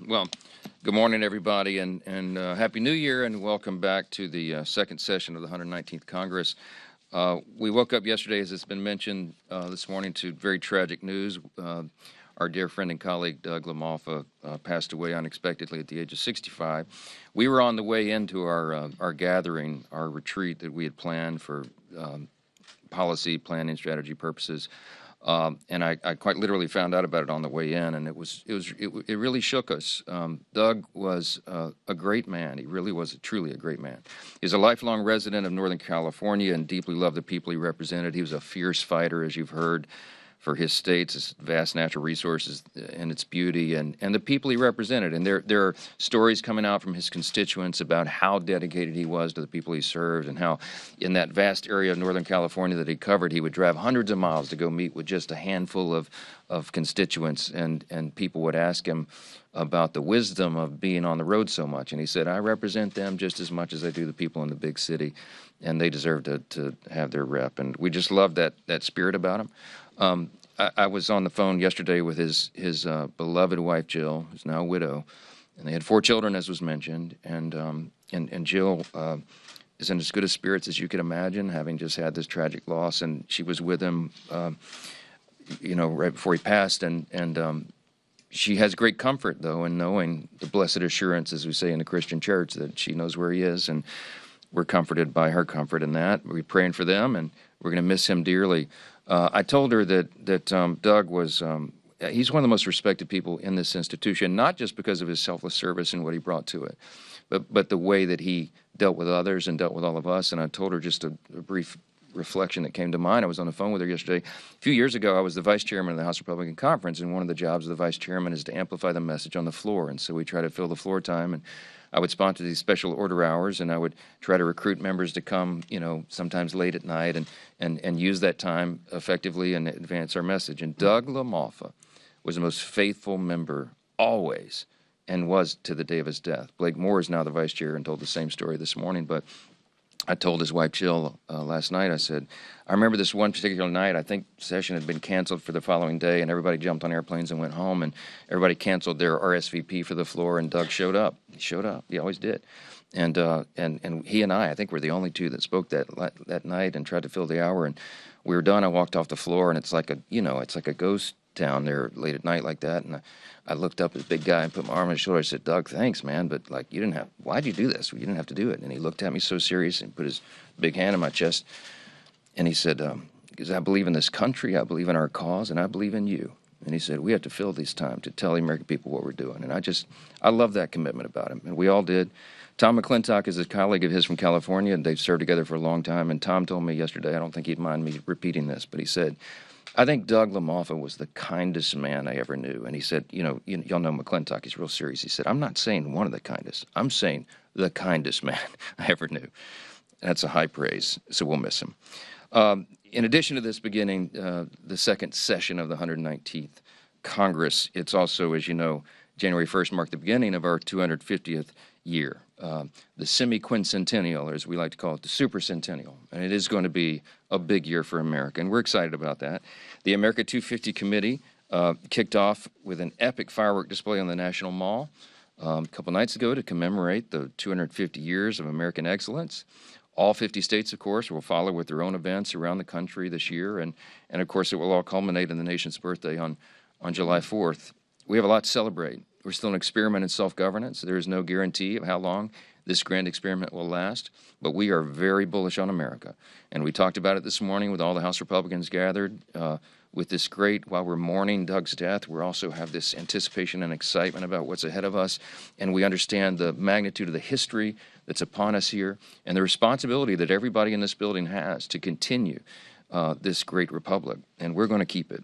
Well, good morning, everybody, and Happy New Year, and welcome back to the second session of the 119th Congress. We woke up yesterday, as it's been mentioned this morning, to very tragic news. Our dear friend and colleague, Doug LaMalfa, passed away unexpectedly at the age of 65. We were on the way into our gathering, our retreat that we had planned for policy, planning, strategy purposes. And I quite literally found out about it on the way in, and it really shook us. Doug was a great man. He really was truly a great man. He's a lifelong resident of Northern California and deeply loved the people he represented. He was a fierce fighter, as you've heard, for his state's its vast natural resources and its beauty, and the people he represented. And there are stories coming out from his constituents about how dedicated he was to the people he served, and how in that vast area of Northern California that he covered, he would drive hundreds of miles to go meet with just a handful of constituents, and people would ask him about the wisdom of being on the road so much. And he said, I represent them just as much as I do the people in the big city, and they deserve to have their rep. And we just love that spirit about him. I was on the phone yesterday with his beloved wife, Jill, who's now a widow, and they had 4 children, as was mentioned, and Jill is in as good a spirits as you could imagine, having just had this tragic loss, and she was with him, right before he passed, and she has great comfort, though, in knowing the blessed assurance, as we say in the Christian church, that she knows where he is, and we're comforted by her comfort in that. We're praying for them, and we're going to miss him dearly. I told her that Doug was, he's one of the most respected people in this institution, not just because of his selfless service and what he brought to it, but the way that he dealt with others and dealt with all of us. And I told her just a brief reflection that came to mind. I was on the phone with her yesterday. A few years ago, I was the vice chairman of the House Republican Conference, and one of the jobs of the vice chairman is to amplify the message on the floor. And so we try to fill the floor time, and I would sponsor these special order hours, and I would try to recruit members to come, sometimes late at night, and use that time effectively and advance our message. And Doug LaMalfa was the most faithful member always, and was to the day of his death. Blake Moore is now the vice chair and told the same story this morning, but I told his wife, Jill, last night, I said, I remember this one particular night, I think session had been canceled for the following day, and everybody jumped on airplanes and went home, and everybody canceled their RSVP for the floor, and Doug showed up. He showed up. He always did. And he and I think, were the only two that spoke that night and tried to fill the hour, and we were done. I walked off the floor, and it's like a ghost town there late at night like that, and I looked up at the big guy and put my arm on his shoulder. I said, Doug, thanks, man, but why'd you do this? You didn't have to do it. And he looked at me so serious and put his big hand on my chest, and he said, because I believe in this country, I believe in our cause, and I believe in you. And he said, we have to fill this time to tell the American people what we're doing. And I love that commitment about him, and we all did. Tom McClintock is a colleague of his from California, and they've served together for a long time, and Tom told me yesterday, I don't think he'd mind me repeating this, but he said, I think Doug LaMalfa was the kindest man I ever knew. And he said, y'all know McClintock, he's real serious. He said, I'm not saying one of the kindest. I'm saying the kindest man I ever knew. That's a high praise, so we'll miss him. In addition to this beginning, the second session of the 119th Congress, it's also, as you know, January 1st marked the beginning of our 250th year, the semi-quincentennial, or as we like to call it, the supercentennial. And it is going to be a big year for America, and we're excited about that. The America 250 Committee kicked off with an epic firework display on the National Mall a couple nights ago to commemorate the 250 years of American excellence. All 50 states, of course, will follow with their own events around the country this year, and of course it will all culminate in the nation's birthday on July 4th. We have a lot to celebrate. We're still an experiment in self-governance. There is no guarantee of how long this grand experiment will last, but we are very bullish on America. And we talked about it this morning with all the House Republicans gathered. With this while we're mourning Doug's death, we also have this anticipation and excitement about what's ahead of us, and we understand the magnitude of the history that's upon us here and the responsibility that everybody in this building has to continue this great republic, and we're going to keep it.